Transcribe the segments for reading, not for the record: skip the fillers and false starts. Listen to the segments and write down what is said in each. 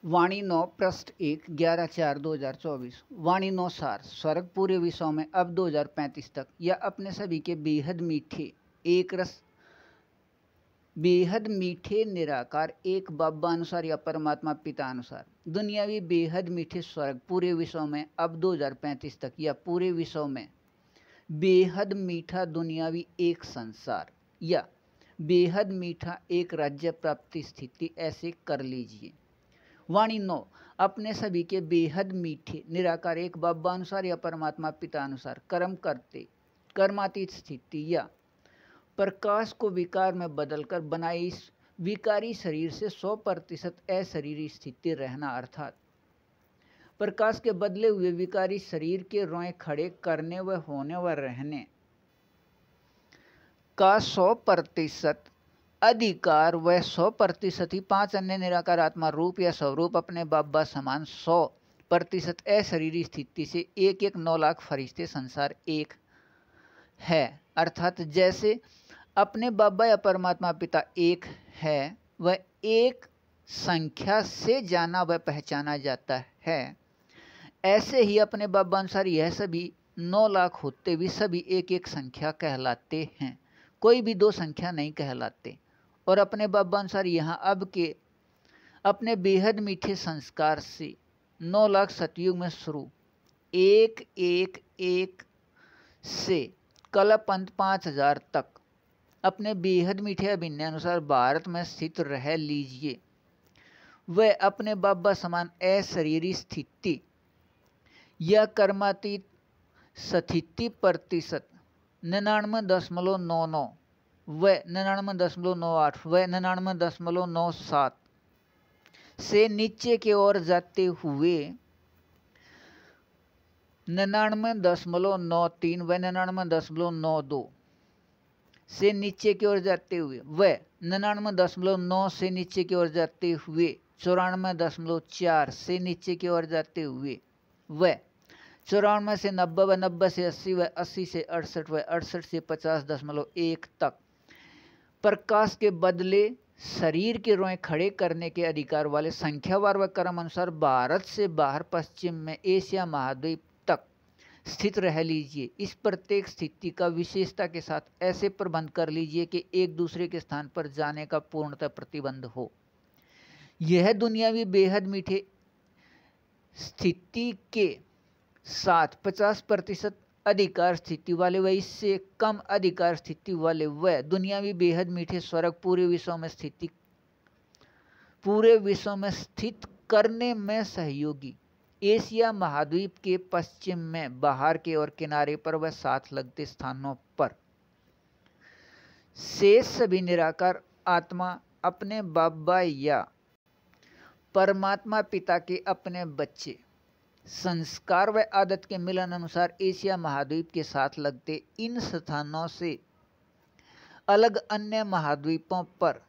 वाणी 9 पृष्ठ 1 11/4/2024। वाणी 9 सार स्वर्ग पूरे विश्व में अब 2035 तक या अपने सभी के बेहद मीठे एक रस बेहद मीठे निराकार एक बाबा अनुसार या परमात्मा पिता अनुसार दुनियावी बेहद मीठे स्वर्ग पूरे विश्व में अब 2035 तक या पूरे विश्व में बेहद मीठा दुनियावी एक संसार या बेहद मीठा एक राज्य प्राप्ति स्थिति ऐसे कर लीजिए। वाणी 9 अपने सभी के बेहद मीठे निराकार एक बाबा अनुसार या परमात्मा पिता अनुसार कर्म करते कर्मातीत स्थिति या प्रकाश को विकार में बदलकर बनाए इस विकारी शरीर से 100% अशरीरी स्थिति रहना अर्थात प्रकाश के बदले हुए विकारी शरीर के रोए खड़े करने व होने व रहने का 100% अधिकार व 100% ही 5 अन्य निराकार आत्मा रूप या स्वरूप अपने बाबा समान 100% अशरीरी स्थिति से एक 9 लाख फरिश्ते संसार एक है। अर्थात जैसे अपने बाबा या परमात्मा पिता एक है वह एक संख्या से जाना व पहचाना जाता है, ऐसे ही अपने बाबा अनुसार यह सभी 9 लाख होते भी सभी एक संख्या कहलाते हैं, कोई भी 2 संख्या नहीं कहलाते। और अपने बाबा अनुसार यहाँ अब के अपने बेहद मीठे संस्कार से 9 लाख सतयुग में शुरू 1 से कल्प अंत 5000 तक अपने बेहद मीठे अभिनय अनुसार भारत में स्थित रह लीजिए। वह अपने बाबा समान अशरीरी स्थिति या कर्मातीत स्थिति प्रतिशत 99.99 व 99.98 व 99.97 से नीचे की ओर जाते हुए 99.93 व 99.92 से नीचे की ओर जाते हुए व 99.9 से नीचे की ओर जाते हुए 94.4 से नीचे की ओर जाते हुए व 94 से 90 व 90 से 80 व 80 से 68 व 68 से 50.1 तक प्रकाश के बदले शरीर के रोए खड़े करने के अधिकार वाले संख्यावार व क्रम अनुसार भारत से बाहर पश्चिम में एशिया महाद्वीप तक स्थित रह लीजिए। इस प्रत्येक स्थिति का विशेषता के साथ ऐसे प्रबंध कर लीजिए कि एक दूसरे के स्थान पर जाने का पूर्णतः प्रतिबंध हो। यह दुनियावी बेहद मीठे स्थिति के साथ 50% अधिकार स्थिति वाले व इससे कम अधिकार स्थिति वाले व दुनियावी बेहद मीठे स्वर्ग पूरे विश्व में स्थित करने में सहयोगी एशिया महाद्वीप के पश्चिम में बाहर के और किनारे पर व साथ लगते स्थानों पर शेष सभी निराकार आत्मा अपने बाबा या परमात्मा पिता के अपने बच्चे संस्कार व आदत के मिलन अनुसार एशिया महाद्वीप के साथ लगते इन स्थानों से अलग अन्य महाद्वीपों पर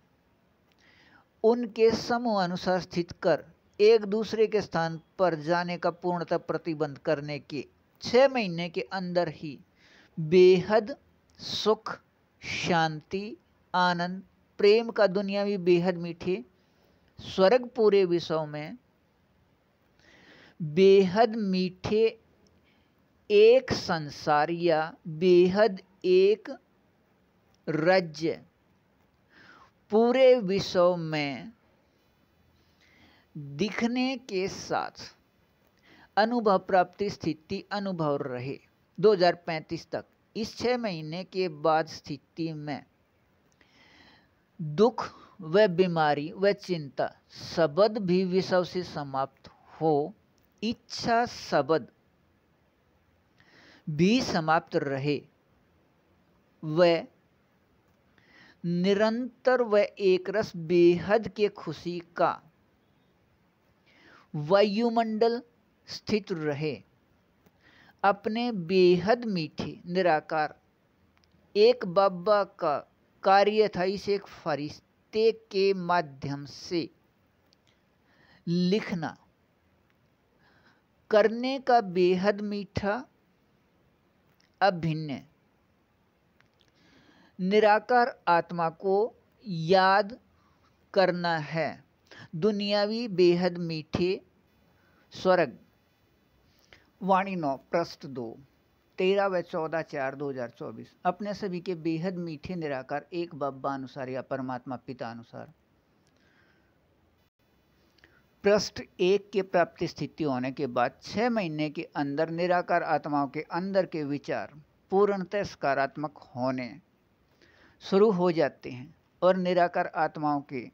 उनके समूह अनुसार स्थित कर एक दूसरे के स्थान पर जाने का पूर्णतः प्रतिबंध करने के 6 महीने के अंदर ही बेहद सुख शांति आनंद प्रेम का दुनियावी बेहद मीठे स्वर्ग पूरे विश्व में बेहद मीठे एक संसार या बेहद एक राज्य पूरे विश्व में दिखने के साथ अनुभव प्राप्ति स्थिति अनुभव रहे 2035 तक। इस 6 महीने के बाद स्थिति में दुख व बीमारी व चिंता शब्द भी विश्व से समाप्त हो, इच्छा शब्द भी समाप्त रहे व निरंतर व एकरस बेहद के खुशी का वायुमंडल स्थित रहे। अपने बेहद मीठे निराकार एक बाबा का कार्य था इसे एक फरिश्ते के माध्यम से लिखना करने का बेहद मीठा अभिन्न निराकार आत्मा को याद करना है दुनियावी बेहद मीठे स्वर्ग। वाणी 9 पृष्ठ 2 13 व 14/4/2024। अपने सभी के बेहद मीठे निराकार एक बाबा अनुसार या परमात्मा पिता अनुसार। पृष्ठ 1 के प्राप्ति स्थिति होने के बाद 6 महीने के अंदर निराकार आत्माओं के अंदर के विचार पूर्णतः सकारात्मक होने शुरू हो जाते हैं और निराकार आत्माओं के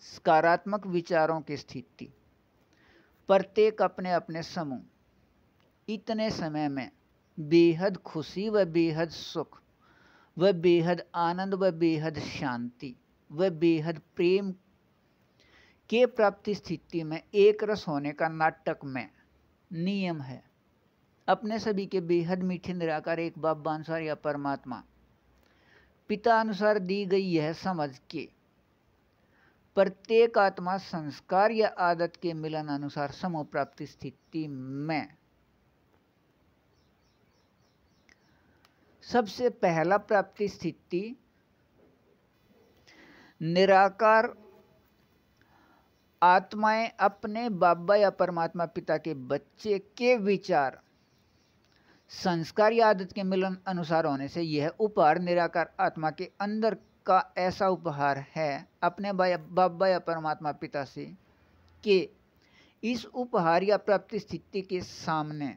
सकारात्मक विचारों की स्थिति प्रत्येक अपने अपने समूह इतने समय में बेहद खुशी व बेहद सुख व बेहद आनंद व बेहद शांति व बेहद प्रेम के प्राप्ति स्थिति में एक रस होने का नाटक में नियम है। अपने सभी के बेहद मीठे निराकार एक बाबा अनुसार या परमात्मा पिता अनुसार दी गई यह समझ के प्रत्येक आत्मा संस्कार या आदत के मिलन अनुसार समूह प्राप्ति स्थिति में सबसे पहला प्राप्ति स्थिति निराकार आत्माएं अपने बाबा या परमात्मा पिता के बच्चे के विचार संस्कार या आदत के मिलन अनुसार होने से यह उपहार निराकार आत्मा के अंदर का ऐसा उपहार है अपने बाबा या परमात्मा पिता से कि इस उपहार या प्राप्ति स्थिति के सामने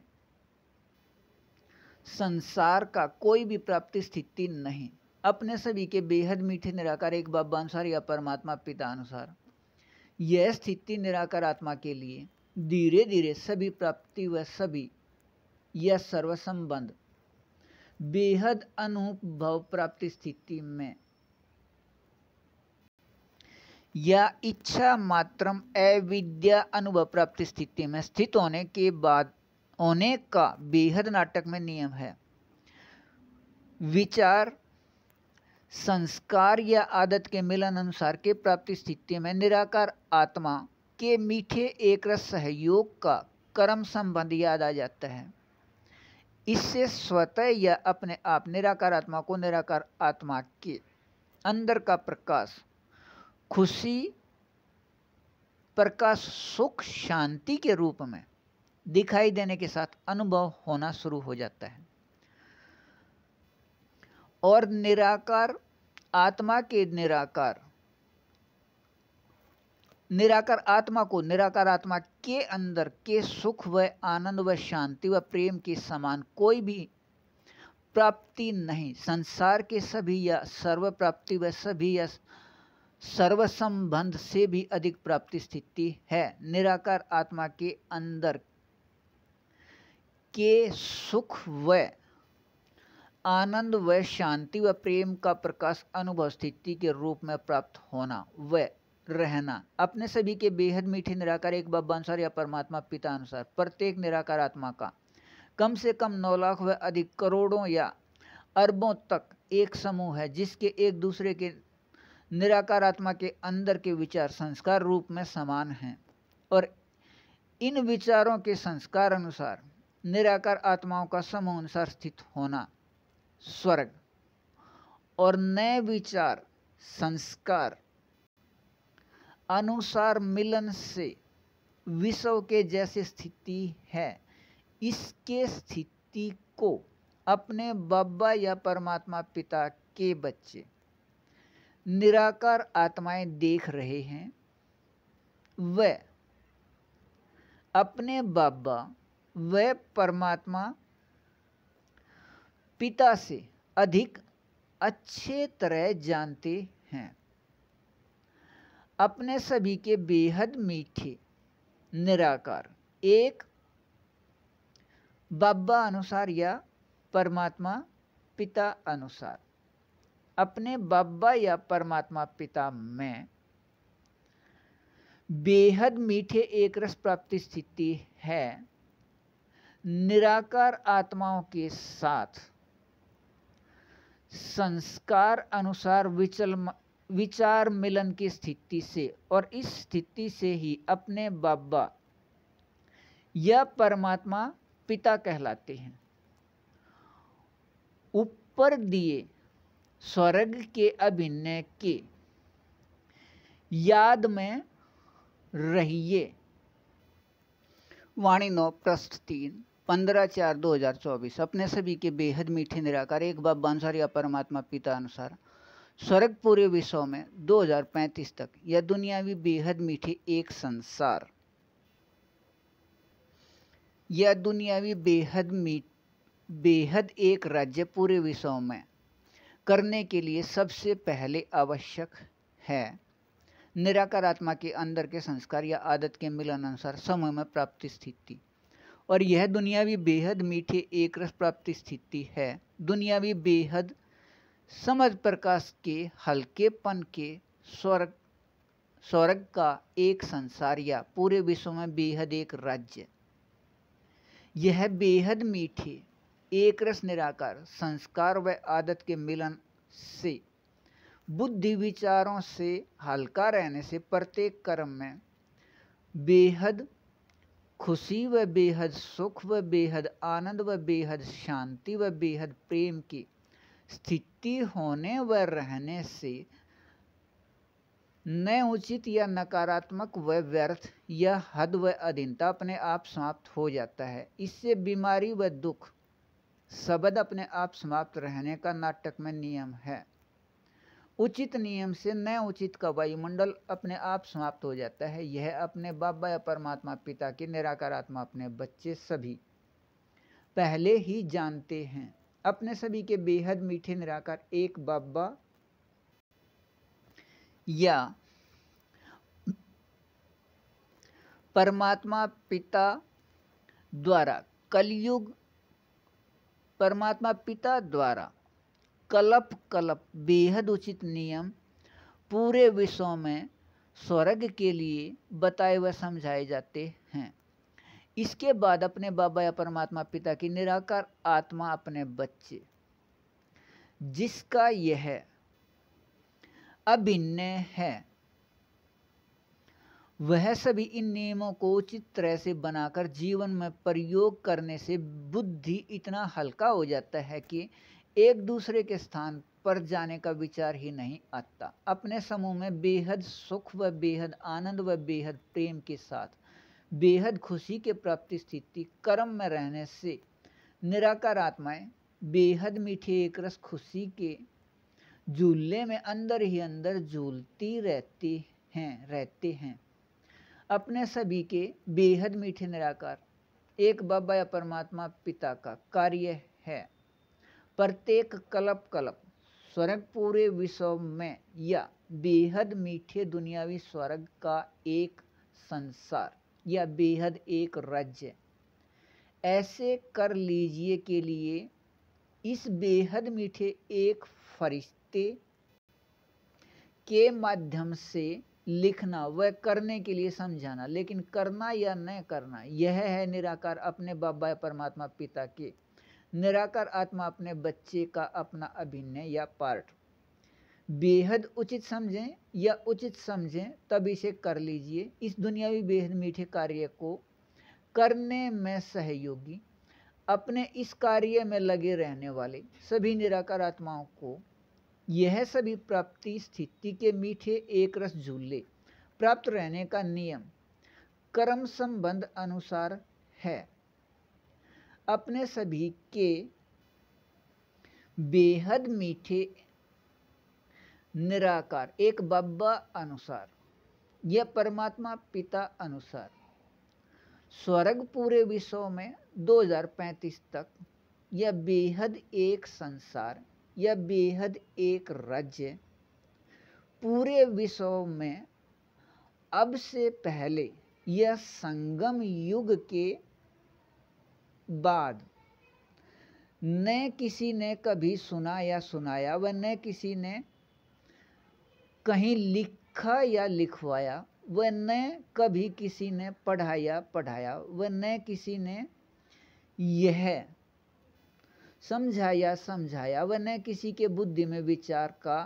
संसार का कोई भी प्राप्ति स्थिति नहीं। अपने सभी के बेहद मीठे निराकार एक बाबा अनुसार या परमात्मा पिता अनुसार यह स्थिति निराकार आत्मा के लिए धीरे धीरे सभी प्राप्ति व सभी यह सर्व संबंध बेहद अनुभव प्राप्ति स्थिति में या इच्छा मात्रम अविद्या अनुभव प्राप्ति स्थिति में स्थित होने के बाद होने का बेहद नाटक में नियम है। विचार संस्कार या आदत के मिलन अनुसार के प्राप्ति स्थिति में निराकार आत्मा के मीठे एक रस सहयोग का कर्म संबंध याद आ जाता है। इससे स्वतः या अपने आप निराकार आत्मा को निराकार आत्मा के अंदर का प्रकाश खुशी प्रकाश सुख शांति के रूप में दिखाई देने के साथ अनुभव होना शुरू हो जाता है और निराकार आत्मा के निराकार आत्मा को निराकार आत्मा के अंदर के सुख व आनंद व शांति व प्रेम के समान कोई भी प्राप्ति नहीं। संसार के सभी या सर्व प्राप्ति व सभी या सर्व संबंध से भी अधिक प्राप्ति स्थिति है निराकार आत्मा के अंदर के सुख व आनंद व शांति व प्रेम का प्रकाश अनुभव स्थिति के रूप में प्राप्त होना व रहना। अपने सभी के बेहद मीठे निराकार एक बाबा अनुसार या परमात्मा पिता अनुसार प्रत्येक निराकार आत्मा का कम से कम 9 लाख व अधिक करोड़ों या अरबों तक एक समूह है जिसके एक दूसरे के निराकार आत्मा के अंदर के विचार संस्कार रूप में समान हैं और इन विचारों के संस्कार अनुसार निराकार आत्माओं का समूह अनुसार स्थित होना स्वर्ग और नए विचार संस्कार अनुसार मिलन से विश्व के जैसी स्थिति है। इसके स्थिति को अपने बाबा या परमात्मा पिता के बच्चे निराकार आत्माएं देख रहे हैं। वे अपने बाबा व परमात्मा पिता से अधिक अच्छे तरह जानते हैं। अपने सभी के बेहद मीठे निराकार एक बाबा अनुसार या परमात्मा पिता अनुसार अपने बाबा या परमात्मा पिता में बेहद मीठे एक रस प्राप्ति स्थिति है। निराकार आत्माओं के साथ संस्कार अनुसार विचार मिलन की स्थिति से और इस स्थिति से ही अपने बाबा या परमात्मा पिता कहलाते हैं। ऊपर दिए स्वर्ग के अभिनय के याद में रहिए। वाणी 9 पृष्ठ 3 15/4/2024। अपने सभी के बेहद मीठे निराकार एक बाप बांसुर या परमात्मा पिता अनुसार स्वर्ग पूरे विश्व में 2035 तक यह दुनियावी बेहद मीठे एक संसार, यह दुनियावी बेहद एक राज्य पूरे विश्व में करने के लिए सबसे पहले आवश्यक है निराकार आत्मा के अंदर के संस्कार या आदत के मिलन अनुसार समय में प्राप्ति स्थिति। और यह दुनियावी बेहद मीठे एक रस प्राप्ति स्थिति है दुनियावी बेहद समझ प्रकाश के हल्केपन के स्वर्ग का एक संसार या पूरे विश्व में बेहद एक राज्य। यह बेहद मीठे एक रस निराकार संस्कार व आदत के मिलन से बुद्धि विचारों से हल्का रहने से प्रत्येक कर्म में बेहद खुशी व बेहद सुख व बेहद आनंद व बेहद शांति व बेहद प्रेम की स्थिति होने व रहने से न उचित या नकारात्मक व व्यर्थ या हद व अधीनता अपने आप समाप्त हो जाता है। इससे बीमारी व दुख शब्द अपने आप समाप्त रहने का नाटक में नियम है। उचित नियम से न उचित का वायुमंडल अपने आप समाप्त हो जाता है। यह अपने बाबा या परमात्मा पिता के निराकार आत्मा अपने बच्चे सभी पहले ही जानते हैं। अपने सभी के बेहद मीठे निराकार एक बाबा या परमात्मा पिता द्वारा कलयुग परमात्मा पिता द्वारा कल्प बेहद उचित नियम पूरे विश्व में स्वर्ग के लिए बताए व समझाए जाते हैं। इसके बाद अपने बाबा या परमात्मा पिता की निराकार आत्मा अपने बच्चे जिसका यह अभिन्न है वह सभी इन नियमों को उचित तरह से बनाकर जीवन में प्रयोग करने से बुद्धि इतना हल्का हो जाता है कि एक दूसरे के स्थान पर जाने का विचार ही नहीं आता। अपने समूह में बेहद सुख व बेहद आनंद व बेहद प्रेम के साथ बेहद खुशी के प्राप्ति स्थिति कर्म में रहने से निराकार आत्माएं बेहद मीठे एक रस खुशी के झूले में अंदर ही अंदर झूलती रहते हैं। अपने सभी के बेहद मीठे निराकार एक बाबा या परमात्मा पिता का कार्य है प्रत्येक कल्प स्वर्ग पूरे विश्व में या बेहद मीठे दुनियावी स्वर्ग का एक संसार या बेहद एक राज्य ऐसे कर लीजिए के लिए इस बेहद मीठे एक फरिश्ते के माध्यम से लिखना व करने के लिए समझाना। लेकिन करना या न करना यह है निराकार अपने बाबा परमात्मा पिता के निराकार आत्मा अपने बच्चे का अपना अभिन्न या पार्ट बेहद उचित समझें या उचित समझें तब इसे कर लीजिए। इस दुनियावी बेहद मीठे कार्य को करने में सहयोगी अपने इस कार्य में लगे रहने वाले सभी निराकार आत्माओं को यह सभी प्राप्ति स्थिति के मीठे एक रस झूले प्राप्त रहने का नियम कर्म संबंध अनुसार है। अपने सभी के बेहद मीठे निराकार एक बाबा अनुसार यह परमात्मा पिता अनुसार स्वर्ग पूरे विश्व में 2035 तक यह बेहद एक संसार यह बेहद एक राज्य पूरे विश्व में अब से पहले यह संगम युग के बाद न किसी ने कभी सुना या सुनाया व न किसी ने कहीं लिखा या लिखवाया व न कभी किसी ने पढ़ाया व न किसी ने यह समझाया व न किसी के बुद्धि में विचार का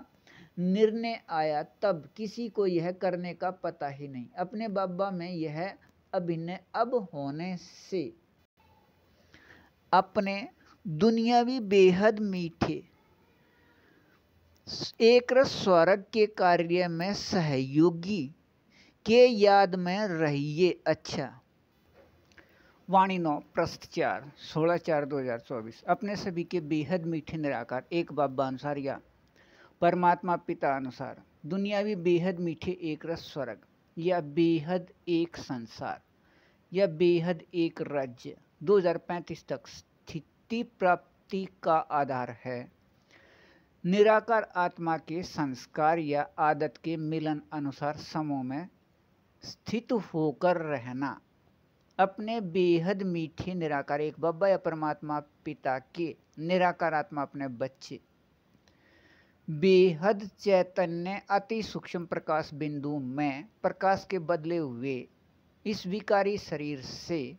निर्णय आया तब किसी को यह करने का पता ही नहीं। अपने बाबा में यह अभिन्न अब होने से अपने दुनियावी बेहद मीठे एक रस स्वर्ग के कार्य में सहयोगी के याद में रहिए। अच्छा, वाणी 9 पृष्ठ 4 16/4/2024। अपने सभी के बेहद मीठे निराकार एक बाबा अनुसार या परमात्मा पिता अनुसार दुनियावी बेहद मीठे एक रस स्वर्ग या बेहद एक संसार या बेहद एक राज्य 2035 तक स्थिति प्राप्ति का आधार है निराकार आत्मा के संस्कार या आदत के मिलन अनुसार समूह में स्थित होकर रहना। अपने बेहद मीठे निराकार एक बाबा या परमात्मा पिता के निराकार आत्मा अपने बच्चे बेहद चैतन्य अति सूक्ष्म प्रकाश बिंदु में प्रकाश के बदले हुए इस विकारी शरीर से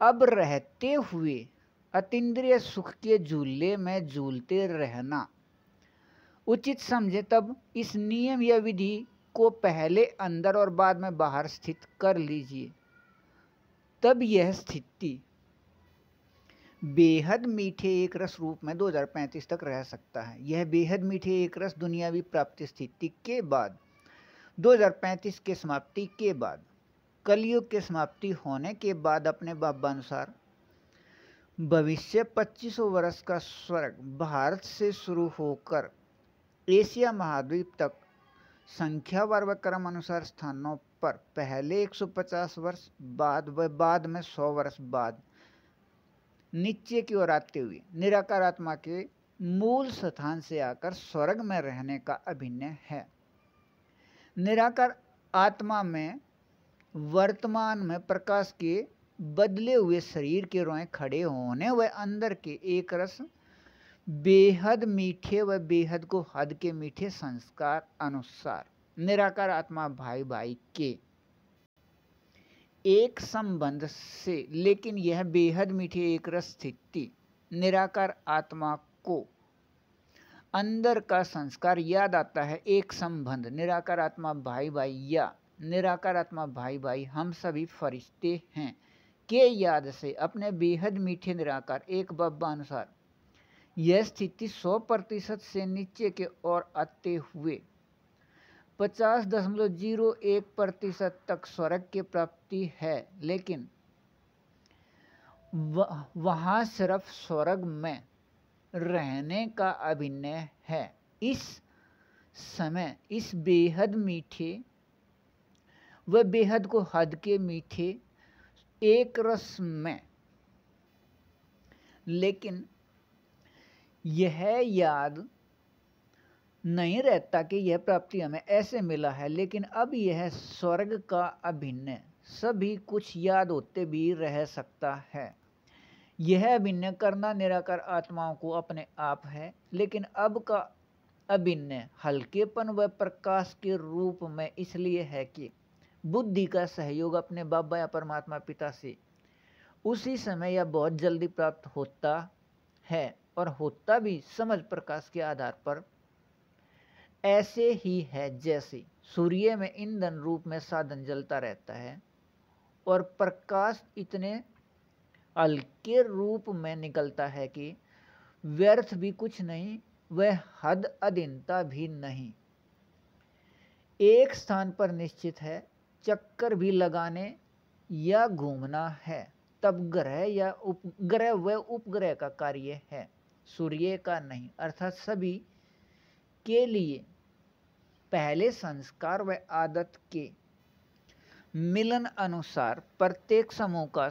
अब रहते हुए अतीन्द्रिय सुख के झूले में झूलते रहना उचित समझे तब इस नियम या विधि को पहले अंदर और बाद में बाहर स्थित कर लीजिए। तब यह स्थिति बेहद मीठे एक रस रूप में 2035 तक रह सकता है। यह बेहद मीठे एक रस दुनियावी प्राप्ति स्थिति के बाद 2035 के समाप्ति के बाद कलयुग के समाप्ति होने के बाद अपने बाबा अनुसार भविष्य 2500 वर्ष का स्वर्ग भारत से शुरू होकर एशिया महाद्वीप तक संख्यावार व क्रम अनुसार स्थानों पर पहले 150 वर्ष बाद व बाद में 100 वर्ष बाद नीचे की ओर आते हुए निराकार आत्मा के मूल स्थान से आकर स्वर्ग में रहने का अभिनय है। निराकार आत्मा में वर्तमान में प्रकाश के बदले हुए शरीर के रोए खड़े होने व अंदर के एक रस बेहद मीठे व बेहद को हद के मीठे संस्कार अनुसार निराकार आत्मा भाई भाई के एक संबंध से, लेकिन यह बेहद मीठे एक रस स्थिति निराकार आत्मा को अंदर का संस्कार याद आता है। एक संबंध निराकार आत्मा भाई भाई या निराकार आत्मा भाई भाई हम सभी फरिश्ते हैं के याद से अपने बेहद मीठे निराकार एक बाबा अनुसार यह स्थिति 100% से नीचे के ओर आते हुए 50.01% तक स्वर्ग की प्राप्ति है। लेकिन वहाँ सिर्फ स्वर्ग में रहने का अभिनय है। इस समय इस बेहद मीठे व बेहद को हद के मीठे एक रस में, लेकिन यह याद नहीं रहता कि यह प्राप्ति हमें ऐसे मिला है। लेकिन अब यह स्वर्ग का अभिनय सभी कुछ याद होते भी रह सकता है। यह अभिनय करना निराकार आत्माओं को अपने आप है। लेकिन अब का अभिनय हल्केपन व प्रकाश के रूप में इसलिए है कि बुद्धि का सहयोग अपने बाबा या परमात्मा पिता से उसी समय या बहुत जल्दी प्राप्त होता है और होता भी समझ प्रकाश के आधार पर ऐसे ही है जैसे सूर्य में ईंधन रूप में साधन जलता रहता है और प्रकाश इतने हल्के रूप में निकलता है कि व्यर्थ भी कुछ नहीं, वह हद अधीनता भी नहीं। एक स्थान पर निश्चित है, चक्कर भी लगाने या घूमना है, तब ग्रह या उपग्रह व उपग्रह का कार्य है, सूर्य का नहीं। अर्थात सभी के लिए पहले संस्कार व आदत के मिलन अनुसार प्रत्येक समूह का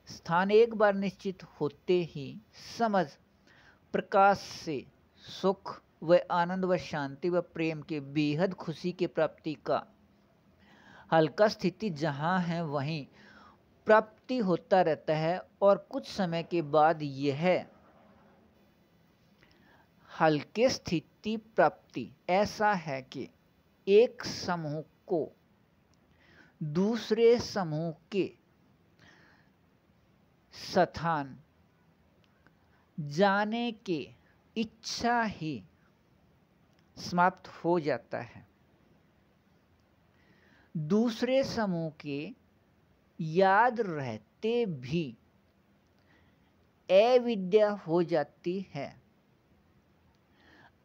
स्थान एक बार निश्चित होते ही समझ प्रकाश से सुख व आनंद व शांति व प्रेम के बेहद खुशी की प्राप्ति का हल्का स्थिति जहाँ है वहीं प्राप्ति होता रहता है। और कुछ समय के बाद यह हल्के स्थिति प्राप्ति ऐसा है कि एक समूह को दूसरे समूह के स्थान जाने के इच्छा ही समाप्त हो जाता है। दूसरे समूह के याद रहते भी अविद्या हो जाती है।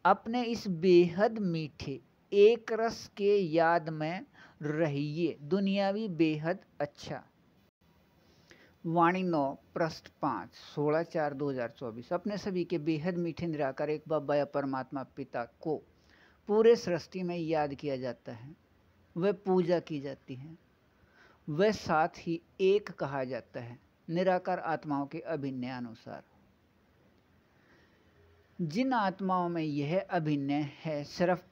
अपने इस बेहद मीठे एक रस के याद में रहिए, दुनियावी बेहद अच्छा। वाणी 9 पृष्ठ 5 16/4/2024। अपने सभी के बेहद मीठे निराकार एक बाबा या परमात्मा पिता को पूरे सृष्टि में याद किया जाता है, वह पूजा की जाती है, वह साथ ही एक कहा जाता है निराकार आत्माओं के अभिनय अनुसार। जिन आत्माओं में यह अभिनय है, सिर्फ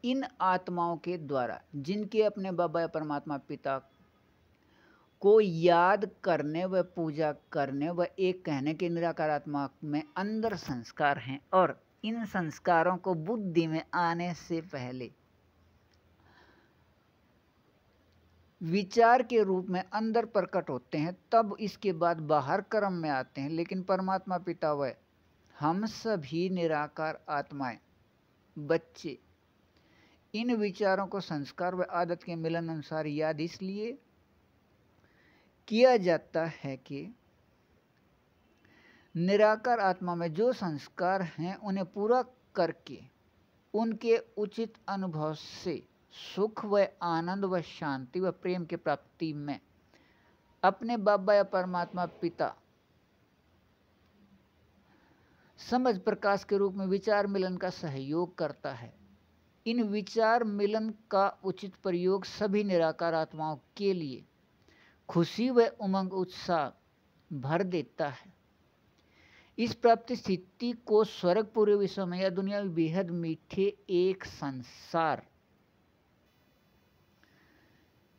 इन आत्माओं के द्वारा जिनके अपने बाबा या परमात्मा पिता को याद करने व पूजा करने व एक कहने के निराकार आत्मा में अंदर संस्कार हैं, और इन संस्कारों को बुद्धि में आने से पहले विचार के रूप में अंदर प्रकट होते हैं, तब इसके बाद बाहर कर्म में आते हैं। लेकिन परमात्मा पिता व हम सभी निराकार आत्माएं, बच्चे, इन विचारों को संस्कार व आदत के मिलन अनुसार याद इसलिए किया जाता है कि निराकार आत्मा में जो संस्कार हैं उन्हें पूरा करके उनके उचित अनुभव से सुख व आनंद व शांति व प्रेम की प्राप्ति में अपने बाबा या परमात्मा पिता समझ प्रकाश के रूप में विचार मिलन का सहयोग करता है। इन विचार मिलन का उचित प्रयोग सभी निराकार आत्माओं के लिए खुशी व उमंग उत्साह भर देता है। इस प्राप्ति स्थिति को स्वर्ग पूरे विश्व में या दुनिया में बेहद मीठे एक संसार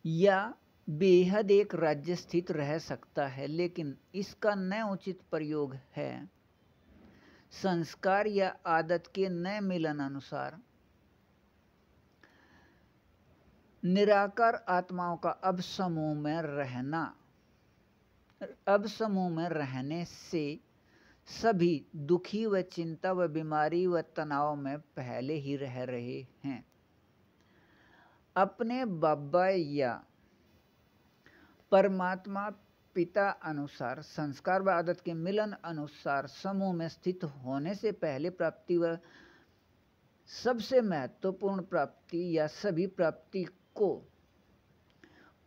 या बेहद एक राज्य स्थित रह सकता है, लेकिन इसका नए उचित प्रयोग है संस्कार या आदत के नए मिलन अनुसार निराकार आत्माओं का अब समूह में रहने से सभी दुखी व चिंता व बीमारी व तनाव में पहले ही रह रहे हैं। अपने बाबा या परमात्मा पिता अनुसार संस्कार व आदत के मिलन अनुसार समूह में स्थित होने से पहले प्राप्ति व सबसे महत्वपूर्ण प्राप्ति या सभी प्राप्ति को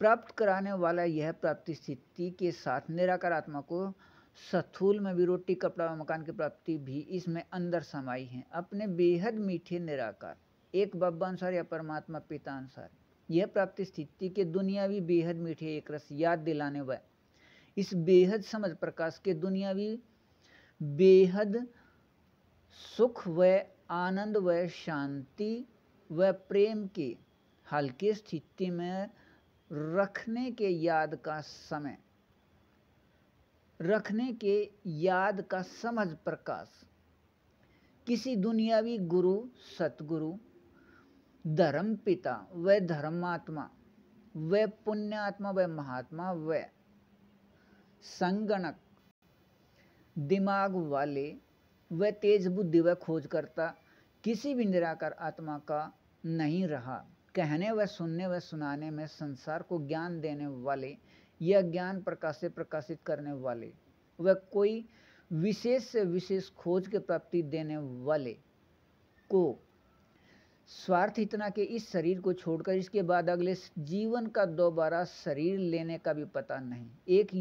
प्राप्त कराने वाला यह प्राप्ति स्थिति के साथ निराकार आत्मा को स्थूल में भी रोटी कपड़ा व मकान की प्राप्ति भी इसमें अंदर समाई है। अपने बेहद मीठे निराकार एक बाबा अनुसार या परमात्मा पिता अनुसार यह प्राप्ति स्थिति के दुनियावी बेहद मीठे एक रस याद दिलाने व इस बेहद समझ प्रकाश के दुनियावी बेहद सुख व आनंद व शांति व प्रेम के हल्के स्थिति में रखने के याद का समझ प्रकाश किसी दुनियावी गुरु, सतगुरु, धर्म पिता व धर्मात्मा व पुण्यात्मा व महात्मा व संगणक दिमाग वाले व तेज बुद्धि व खोजकर्ता किसी भी निराकार आत्मा का नहीं रहा। कहने व सुनने व सुनाने में संसार को ज्ञान देने वाले या ज्ञान प्रकाश से प्रकाशित करने वाले व कोई विशेष से विशेष खोज के प्राप्ति देने वाले को स्वार्थ इतना कि इस शरीर को छोड़कर इसके बाद अगले जीवन का दोबारा शरीर लेने का भी पता नहीं। एक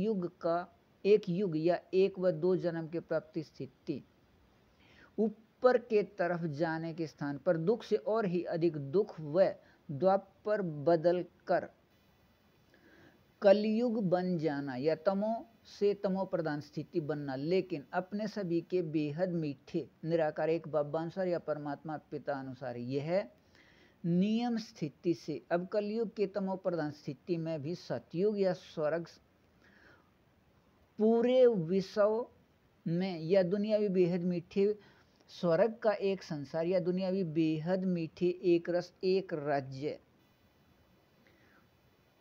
युग या एक व दो जन्म के प्राप्ति स्थिति ऊपर के तरफ जाने के स्थान पर दुख से और ही अधिक दुख व द्वापर बदल कर कलयुग बन जाना या तमो से तमो प्रधान स्थिति बनना। लेकिन अपने सभी के बेहद मीठे निराकार एक बाबा अनुसार या परमात्मा पिता अनुसार यह नियम स्थिति से अब कलयुग के तमो प्रधान स्थिति में भी सतयुग या स्वर्ग पूरे विश्व में या दुनियावी बेहद मीठे स्वर्ग का एक संसार या दुनियावी बेहद मीठे एक रस एक राज्य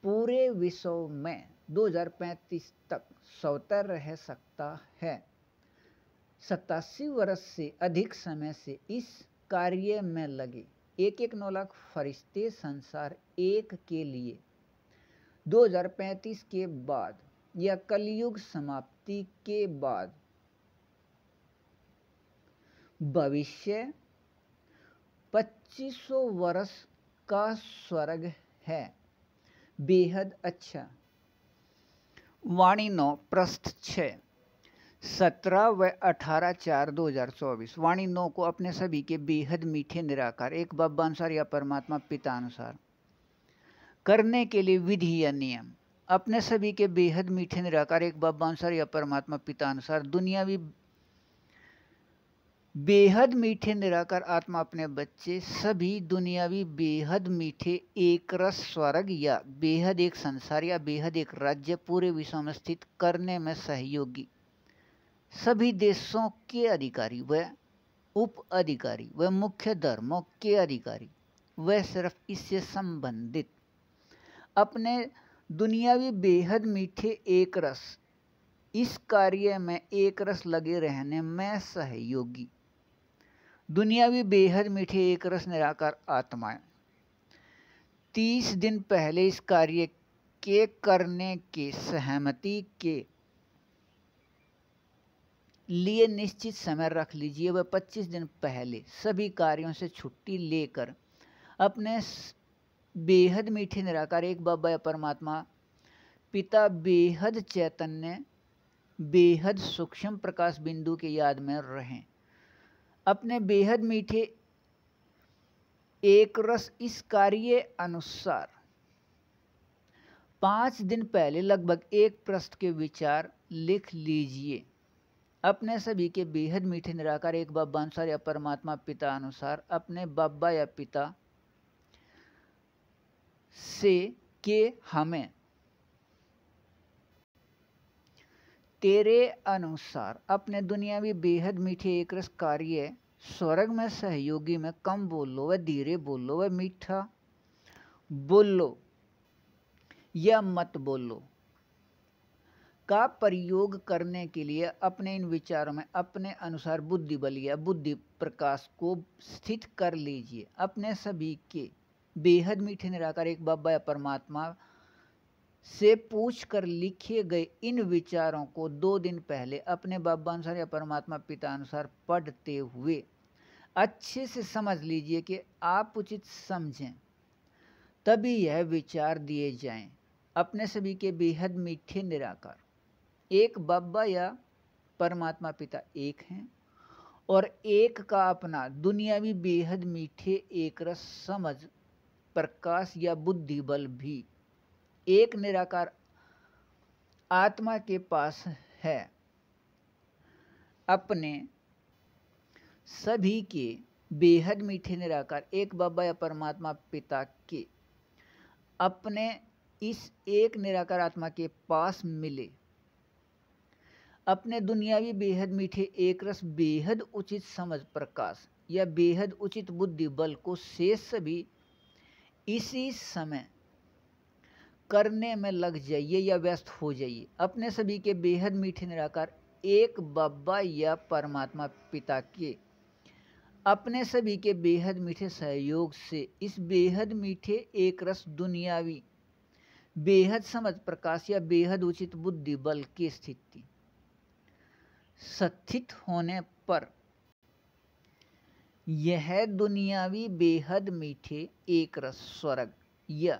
पूरे विश्व में 2035 तक स्वतः रह सकता है। 87 वर्ष से अधिक समय से इस कार्य में लगे 1-1 9 लाख फरिश्ते संसार एक के लिए 2035 के बाद या कलयुग समाप्ति के बाद भविष्य 2500 वर्ष का स्वर्ग है, बेहद अच्छा। वाणी 9 पृष्ठ 6 17 व 18/4/2024। वाणी 9 को अपने सभी के बेहद मीठे निराकार एक बब्बा अनुसार या परमात्मा पिता अनुसार करने के लिए विधि या नियम। अपने सभी के बेहद मीठे निराकार एक बब्बा अनुसार या परमात्मा पिता अनुसार दुनियावी बेहद मीठे निराकार आत्मा अपने बच्चे सभी दुनियावी बेहद मीठे एक रस स्वर्ग या बेहद एक संसार या बेहद एक राज्य पूरे विश्व में स्थित करने में सहयोगी सभी देशों के अधिकारी व उप अधिकारी व मुख्य धर्मों के अधिकारी व सिर्फ इससे संबंधित अपने दुनियावी बेहद मीठे एक रस इस कार्य में एक रस लगे रहने में सहयोगी दुनियावी बेहद मीठे एक रस निराकार आत्माएं 30 दिन पहले इस कार्य के करने के सहमति के लिए निश्चित समय रख लीजिए। वह 25 दिन पहले सभी कार्यों से छुट्टी लेकर अपने बेहद मीठे निराकार एक बाबा या परमात्मा पिता बेहद चैतन्य बेहद सूक्ष्म प्रकाश बिंदु के याद में रहें। अपने बेहद मीठे एक रस इस कार्य अनुसार 5 दिन पहले लगभग एक पृष्ठ के विचार लिख लीजिए। अपने सभी के बेहद मीठे निराकार एक बाबा अनुसार या परमात्मा पिता अनुसार अपने बाबा या पिता से के हमें तेरे अनुसार अपने दुनियावी बेहद मीठे एक रस कार्य स्वर्ग में सहयोगी में कम बोलो व धीरे बोलो व मीठा बोलो या मत बोलो का प्रयोग करने के लिए अपने इन विचारों में अपने अनुसार बुद्धि बल या बुद्धि प्रकाश को स्थित कर लीजिए। अपने सभी के बेहद मीठे निराकार एक बाबा या परमात्मा से पूछ कर लिखे गए इन विचारों को 2 दिन पहले अपने बाबा अनुसार या परमात्मा पिता अनुसार पढ़ते हुए अच्छे से समझ लीजिए कि आप उचित समझें तभी यह विचार दिए जाएं। अपने सभी के बेहद मीठे निराकार एक बाबा या परमात्मा पिता एक हैं और एक का अपना दुनियावी बेहद मीठे एक रस समझ प्रकाश या बुद्धि बल भी एक निराकार आत्मा के पास है। अपने सभी के बेहद मीठे निराकार एक बाबा या परमात्मा पिता के अपने इस एक निराकार आत्मा के पास मिले अपने दुनियावी बेहद मीठे एक रस बेहद उचित समझ प्रकाश या बेहद उचित बुद्धि बल को शेष सभी इसी समय करने में लग जाइए या व्यस्त हो जाइए। अपने सभी के बेहद मीठे निराकार एक बाबा या परमात्मा पिता के अपने सभी के बेहद मीठे सहयोग से इस बेहद मीठे एक रस दुनियावी बेहद समझ प्रकाश या बेहद उचित बुद्धि बल की स्थिति स्थित होने पर यह दुनियावी बेहद मीठे एक रस स्वर्ग या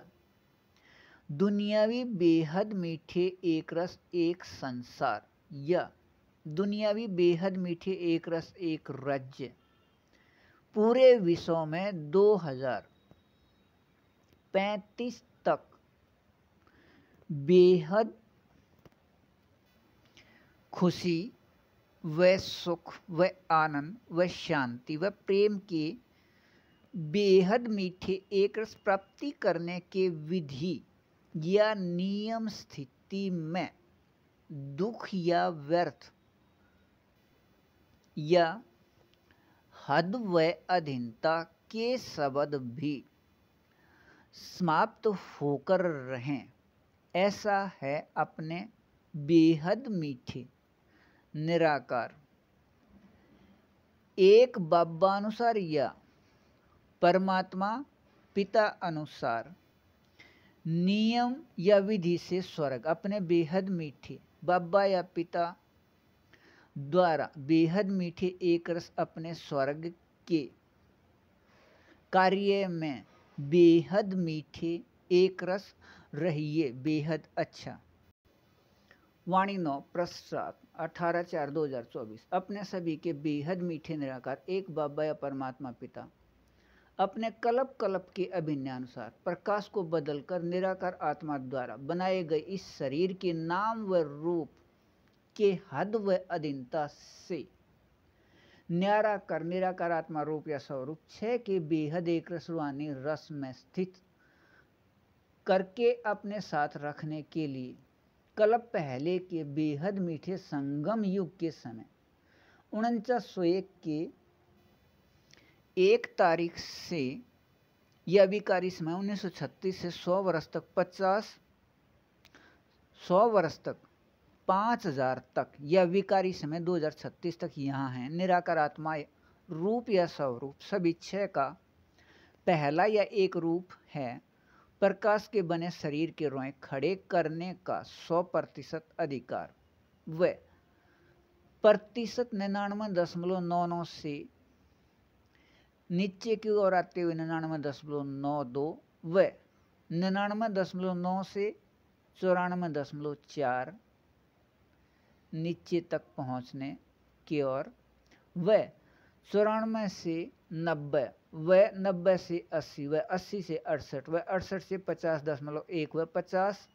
दुनियावी बेहद मीठे एक रस एक संसार या दुनियावी बेहद मीठे एक रस एक राज्य पूरे विश्व में 2035 तक बेहद खुशी व सुख व आनंद व शांति व प्रेम के बेहद मीठे एक रस प्राप्ति करने के विधि या नियम स्थिति में दुख या व्यर्थ या हद व अधीनता के शब्द भी समाप्त होकर रहें। ऐसा है अपने बेहद मीठे निराकार एक बाबा अनुसार या परमात्मा पिता अनुसार नियम या विधि से स्वर्ग अपने बेहद मीठे बाबा या पिता द्वारा बेहद मीठे एक रस अपने स्वर्ग के कार्य में बेहद मीठे एक रस रहिए बेहद अच्छा। वाणी 9 प्रसाद 18/4/2024। अपने सभी के बेहद मीठे निराकार एक बाबा या परमात्मा पिता अपने कल्प कल्प के अभिन्यानुसार प्रकाश को बदलकर निराकार आत्मा द्वारा बनाए गए इस शरीर के नाम व रूप के हद व अधीनता से न्यारा कर निराकार आत्मा रूप या स्वरूप 6 के बेहद एक रसवानी रस में स्थित करके अपने साथ रखने के लिए कल्प पहले के बेहद मीठे संगम युग के समय 4901 के 1 तारीख से या विकारी समय 1936 से 100 वर्ष तक 100 वर्ष तक 5000 तक या विकारी समय 2036 तक यहाँ हैं। निराकार आत्मा रूप या स्वरूप सभी 6 का पहला या एक रूप है। प्रकाश के बने शरीर के रोए खड़े करने का 100% अधिकार व प्रतिशत 99.99 से नीचे की ओर आते हुए 99.92 व 99.9 से 94.4 नीचे तक पहुंचने की ओर व 94 से 90 व 90 से 80 व 80 से 68 व 68 से 50.1 व 50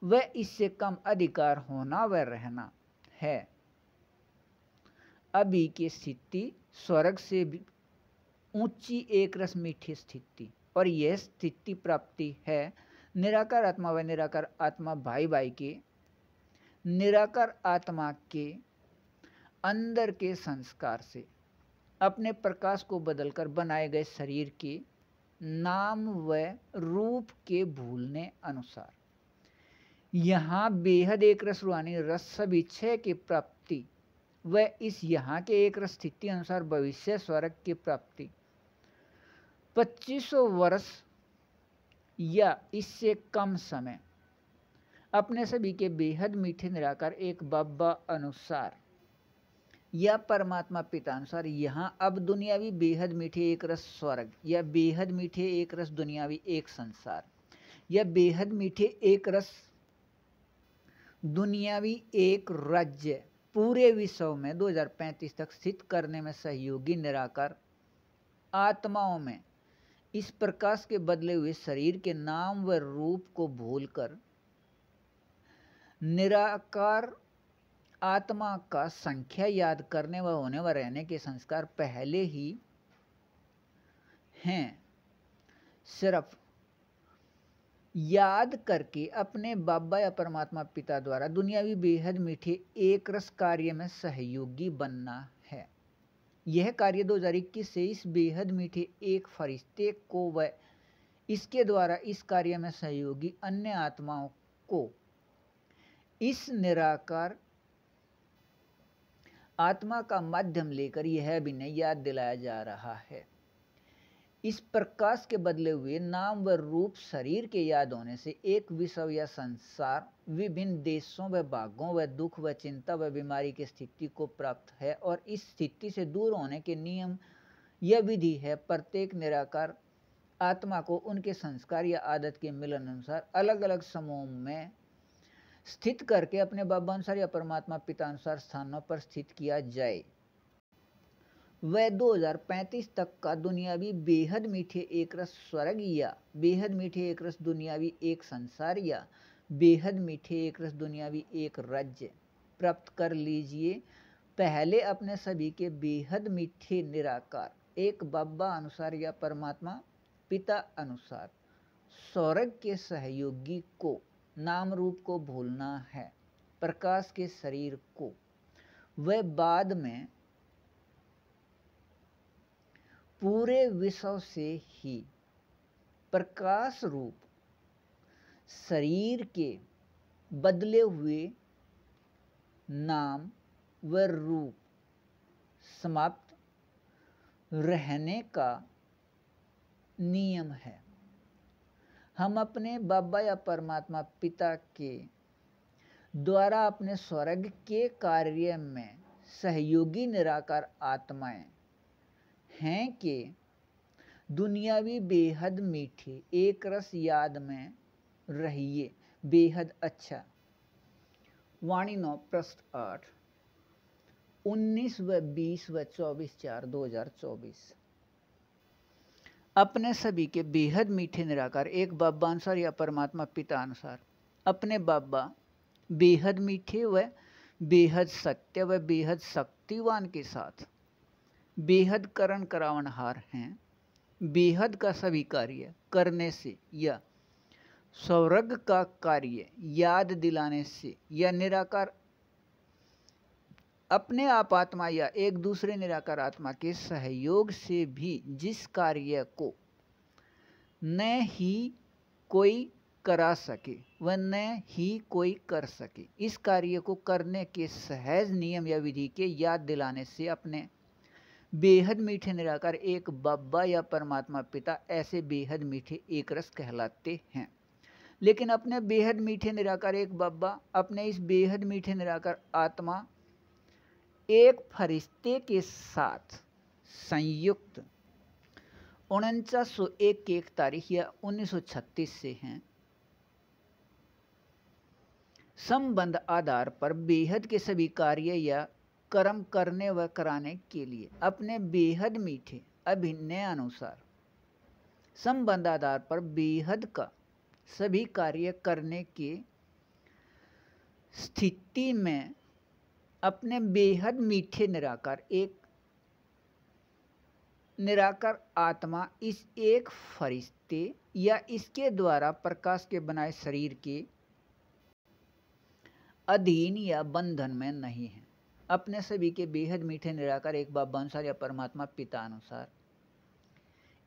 व इससे कम अधिकार होना व रहना है। अभी की स्थिति स्वर्ग से भी ऊंची एक रस मीठी स्थिति और यह स्थिति प्राप्ति है निराकार आत्मा व निराकार आत्मा भाई भाई के निराकार आत्मा के अंदर के संस्कार से अपने प्रकाश को बदलकर बनाए गए शरीर के नाम व रूप के भूलने अनुसार यहाँ बेहद एक रस रूहानी रस सभी 6 की प्राप्ति व इस यहाँ के एक रस स्थिति अनुसार भविष्य स्वर्ग की प्राप्ति 2500 वर्ष या इससे कम समय अपने सभी के बेहद मीठे निराकार एक बाबा अनुसार या परमात्मा पिता अनुसार यहाँ अब दुनियावी बेहद मीठे एक रस स्वर्ग या बेहद मीठे एक रस दुनियावी एक संसार या बेहद मीठे एक रस दुनियावी एक राज्य पूरे विश्व में 2035 तक स्थित करने में सहयोगी निराकार आत्माओं में इस प्रकाश के बदले हुए शरीर के नाम व रूप को भूलकर निराकार आत्मा का संख्या याद करने व होने व रहने के संस्कार पहले ही हैं। सिर्फ याद करके अपने बाबा या परमात्मा पिता द्वारा दुनियावी बेहद मीठे एक रस कार्य में सहयोगी बनना है। यह कार्य 2021 से इस बेहद मीठे एक फरिश्ते को व इसके द्वारा इस कार्य में सहयोगी अन्य आत्माओं को इस निराकार आत्मा का माध्यम लेकर यह अभिनय याद दिलाया जा रहा है। इस प्रकाश के बदले हुए नाम व रूप शरीर के याद होने से एक विश्व या संसार विभिन्न देशों व भागों व दुख व चिंता व बीमारी की स्थिति को प्राप्त है और इस स्थिति से दूर होने के नियम यह विधि है। प्रत्येक निराकार आत्मा को उनके संस्कार या आदत के मिलन अनुसार अलग अलग समूह में स्थित करके अपने बाबा अनुसार या परमात्मा पिता अनुसार स्थानों पर स्थित किया जाए। वह 2035 तक का दुनियावी बेहद मीठे एक रस स्वर्ग या बेहद मीठे एक रस दुनियावी एक संसार या बेहद मीठे एक रस दुनियावी एक राज्य प्राप्त कर लीजिए। पहले अपने सभी के बेहद मीठे निराकार एक बाबा अनुसार या परमात्मा पिता अनुसार स्वर्ग के सहयोगी को नाम रूप को भूलना है, प्रकाश के शरीर को। वह बाद में पूरे विश्व से ही प्रकाश रूप शरीर के बदले हुए नाम व रूप समाप्त रहने का नियम है। हम अपने बाबा या परमात्मा पिता के द्वारा अपने स्वर्ग के कार्य में सहयोगी निराकार आत्माएं हैं कि दुनियावी बेहद मीठे एक रस याद में रहिए बेहद अच्छा। वाणी 9 पृष्ठ 8 19 व 20 व 24/4/2024। अपने सभी के बेहद मीठे निराकार एक बाबा अनुसार या परमात्मा पिता अनुसार अपने बाबा बेहद मीठे व बेहद सत्य व बेहद शक्तिवान के साथ बेहद करण करावनहार हैं। बेहद का सभी कार्य करने से या स्वर्ग का कार्य याद दिलाने से या निराकार अपने आप आत्मा या एक दूसरे निराकार आत्मा के सहयोग से भी जिस कार्य को न ही कोई करा सके व न ही कोई कर सके, इस कार्य को करने के सहज नियम या विधि के याद दिलाने से अपने बेहद मीठे निराकार एक बाबा या परमात्मा पिता ऐसे बेहद मीठे एक रस कहलाते हैं। लेकिन अपने बेहद मीठे निराकार एक बाबा अपने इस बेहद मीठे निराकार आत्मा एक फरिश्ते के साथ संयुक्त 4901 की एक तारीख या 1936 से हैं। संबंध आधार पर बेहद के सभी कार्य या कर्म करने व कराने के लिए अपने बेहद मीठे अभिनय अनुसार संबंध आधार पर बेहद का सभी कार्य करने के स्थिति में अपने बेहद मीठे निराकार एक निराकार आत्मा इस एक फरिश्ते या इसके द्वारा प्रकाश के बनाए शरीर के अधीन या बंधन में नहीं है। अपने सभी के बेहद मीठे निराकार एक बाबा अनुसार या परमात्मा पिता अनुसार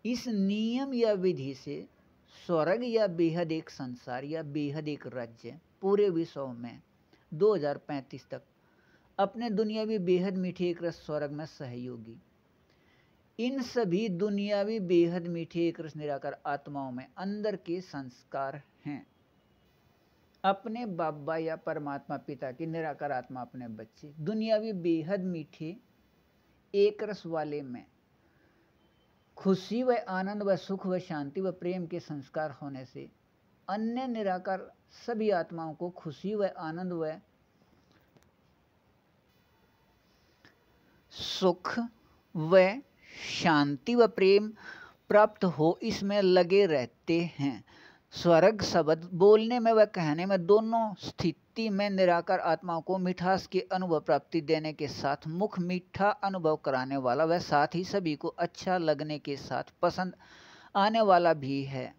इस नियम या विधि से स्वर्ग या बेहद एक संसार या बेहद एक राज्य पूरे विश्व में 2035 तक अपने दुनियावी बेहद मीठे एक रस स्वर्ग में सहयोगी इन सभी दुनियावी बेहद मीठे एक रस निराकार आत्माओं में अंदर के संस्कार हैं। अपने बाबा या परमात्मा पिता की निराकार आत्मा अपने बच्चे दुनियावी बेहद मीठे एक रस वाले में खुशी व आनंद व सुख व शांति व प्रेम के संस्कार होने से अन्य निराकार सभी आत्माओं को खुशी व आनंद व सुख व शांति व प्रेम प्राप्त हो इसमें लगे रहते हैं। स्वर्ग शब्द बोलने में व कहने में दोनों स्थिति में निराकार आत्माओं को मिठास के अनुभव प्राप्ति देने के साथ मुख मीठा अनुभव कराने वाला व साथ ही सभी को अच्छा लगने के साथ पसंद आने वाला भी है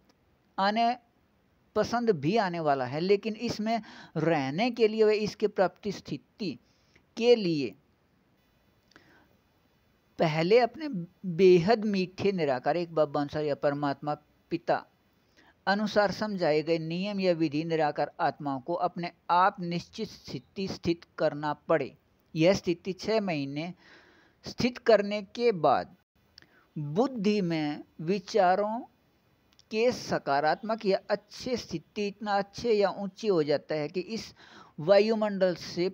पसंद भी आने वाला है। लेकिन इसमें रहने के लिए व इसके प्राप्ति स्थिति के लिए पहले अपने बेहद मीठे निराकार एक बाबा अनुसार या परमात्मा पिता अनुसार समझाए गए नियम या विधि निराकार आत्माओं को अपने आप निश्चित स्थिति स्थित करना पड़े। यह स्थिति 6 महीने स्थित करने के बाद बुद्धि में विचारों के सकारात्मक या अच्छे स्थिति इतना अच्छे या ऊंची हो जाता है कि इस वायुमंडल से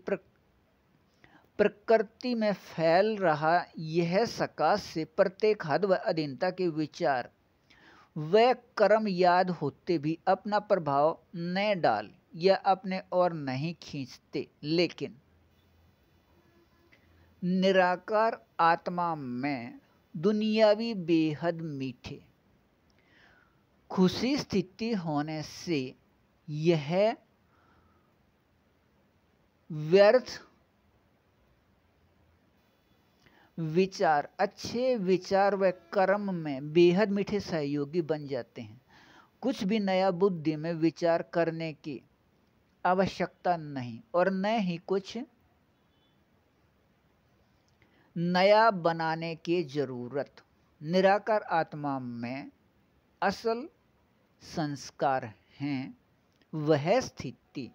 प्रकृति में फैल रहा यह सकाश से प्रत्येक हद व अधीनता के विचार व कर्म याद होते भी अपना प्रभाव न डाल या अपने और नहीं खींचते, लेकिन निराकार आत्मा में दुनियावी बेहद मीठे खुशी स्थिति होने से यह व्यर्थ विचार अच्छे विचार व कर्म में बेहद मीठे सहयोगी बन जाते हैं। कुछ भी नया बुद्धि में विचार करने की आवश्यकता नहीं और न ही कुछ नया बनाने की जरूरत। निराकार आत्मा में असल संस्कार हैं, वह स्थिति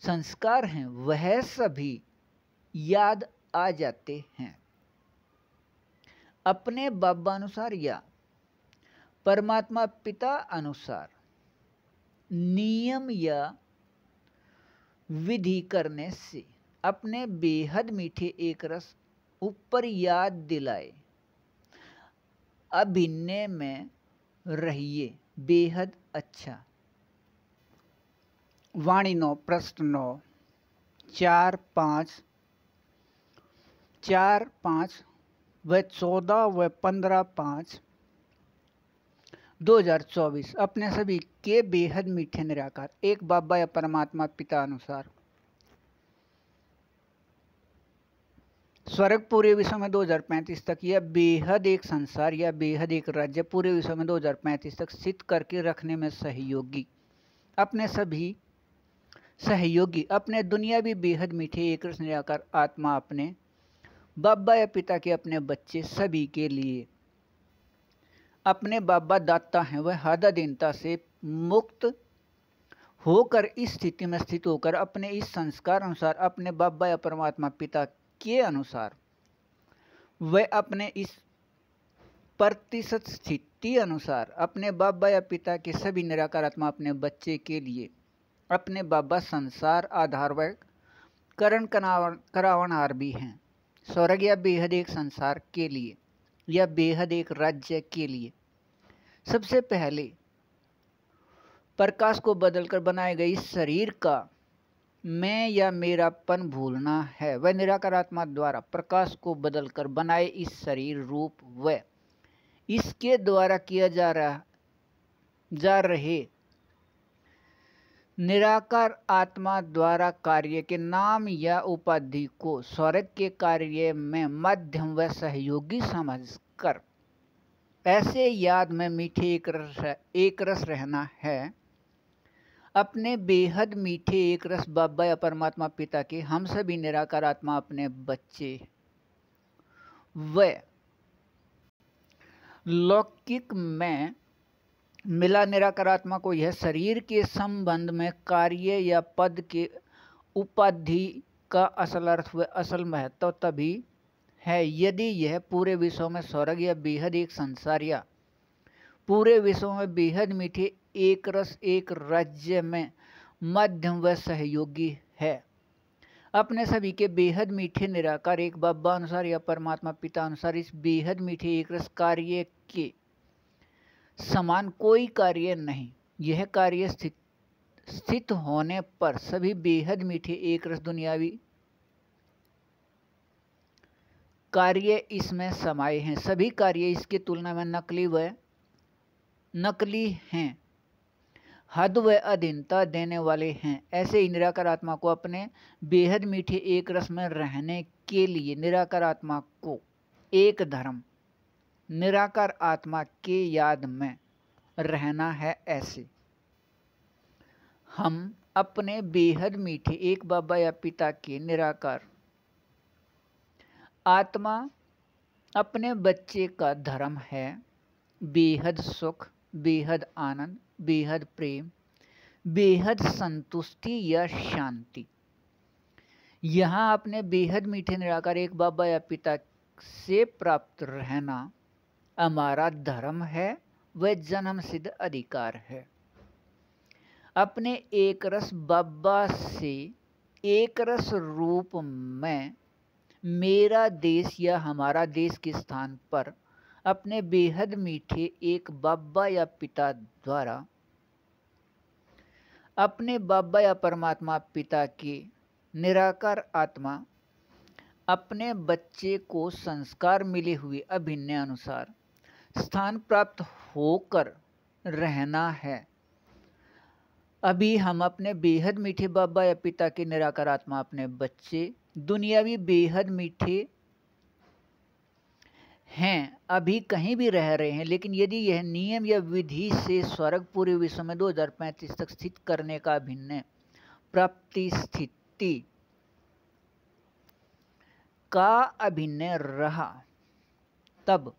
संस्कार हैं, वह सभी याद आ जाते हैं। अपने बाबा अनुसार या परमात्मा पिता अनुसार नियम या विधि करने से अपने बेहद मीठे एक रस ऊपर याद दिलाए अभिनय में रहिए बेहद अच्छा। वाणी 9 प्रश्न 9 4, 5 व 14 व 15/5 2024 अपने सभी के बेहद मीठे निराकार एक बाबा या परमात्मा पिता अनुसार स्वर्ग पूरे विश्व में 2035 तक यह बेहद एक संसार या बेहद एक राज्य पूरे विश्व में 2035 तक स्थित करके रखने में सहयोगी अपने दुनियावी बेहद मीठे एक रस निराकार आत्मा अपने बाबा या पिता के अपने बच्चे सभी के लिए अपने बाबा दाता हैं। वह हादा दीनता से मुक्त होकर इस स्थिति में स्थित होकर अपने इस संस्कार अनुसार अपने बाबा या परमात्मा पिता के अनुसार वह अपने इस प्रतिशत स्थिति अनुसार अपने बाबा या पिता के सभी निराकार आत्मा अपने बच्चे के लिए अपने बाबा संसार आधार व करण करावनहार भी हैं। स्वर्ग या बेहद एक संसार के लिए या बेहद एक राज्य के लिए सबसे पहले प्रकाश को बदलकर बनाए गए इस शरीर का मैं या मेरापन भूलना है। वह निराकार आत्मा द्वारा प्रकाश को बदलकर बनाए इस शरीर रूप व इसके द्वारा किया जा रहे निराकार आत्मा द्वारा कार्य के नाम या उपाधि को स्वर्ग के कार्य में माध्यम व सहयोगी समझकर ऐसे याद में मीठे एक रस रहना है। अपने बेहद मीठे एक रस बाबा या परमात्मा पिता के हम सभी निराकार आत्मा अपने बच्चे व लौकिक में मिला निराकार आत्मा को यह शरीर के संबंध में कार्य या पद के उपाधि का असल अर्थ व असल महत्व तभी है यदि यह पूरे विश्व में स्वर्ग या बेहद एक संसार या पूरे विश्व में बेहद मीठे एक रस एक राज्य में मध्यम व सहयोगी है। अपने सभी के बेहद मीठे निराकार एक बाबा अनुसार या परमात्मा पिता अनुसार इस बेहद मीठे एक रस कार्य के समान कोई कार्य नहीं। यह कार्य स्थित होने पर सभी बेहद मीठे एक रस दुनियावी कार्य इसमें समाये हैं। सभी कार्य इसकी तुलना में नकली हैं, हद व अधीनता देने वाले हैं। ऐसे ही निराकार आत्मा को अपने बेहद मीठे एक रस में रहने के लिए निराकार आत्मा को एक धर्म निराकार आत्मा के याद में रहना है। ऐसे हम अपने बेहद मीठे एक बाबा या पिता के निराकार आत्मा अपने बच्चे का धर्म है बेहद सुख, बेहद आनंद, बेहद प्रेम, बेहद संतुष्टि या शांति। यहाँ अपने बेहद मीठे निराकार एक बाबा या पिता से प्राप्त रहना हमारा धर्म है वह जन्म सिद्ध अधिकार है। अपने एक रस बाबा से एक रस रूप में मेरा देश या हमारा देश के स्थान पर अपने बेहद मीठे एक बाबा या पिता द्वारा अपने बाबा या परमात्मा पिता के निराकार आत्मा अपने बच्चे को संस्कार मिले हुए अभिनय अनुसार स्थान प्राप्त होकर रहना है। अभी हम अपने बेहद मीठे बाबा या पिता के निराकार आत्मा अपने बच्चे दुनियावी बेहद मीठे हैं अभी कहीं भी रह रहे हैं, लेकिन यदि यह नियम या विधि से स्वर्ग पूरे विश्व में 2035 तक स्थित करने का अभिनय प्राप्ति स्थिति का अभिनय रहा तब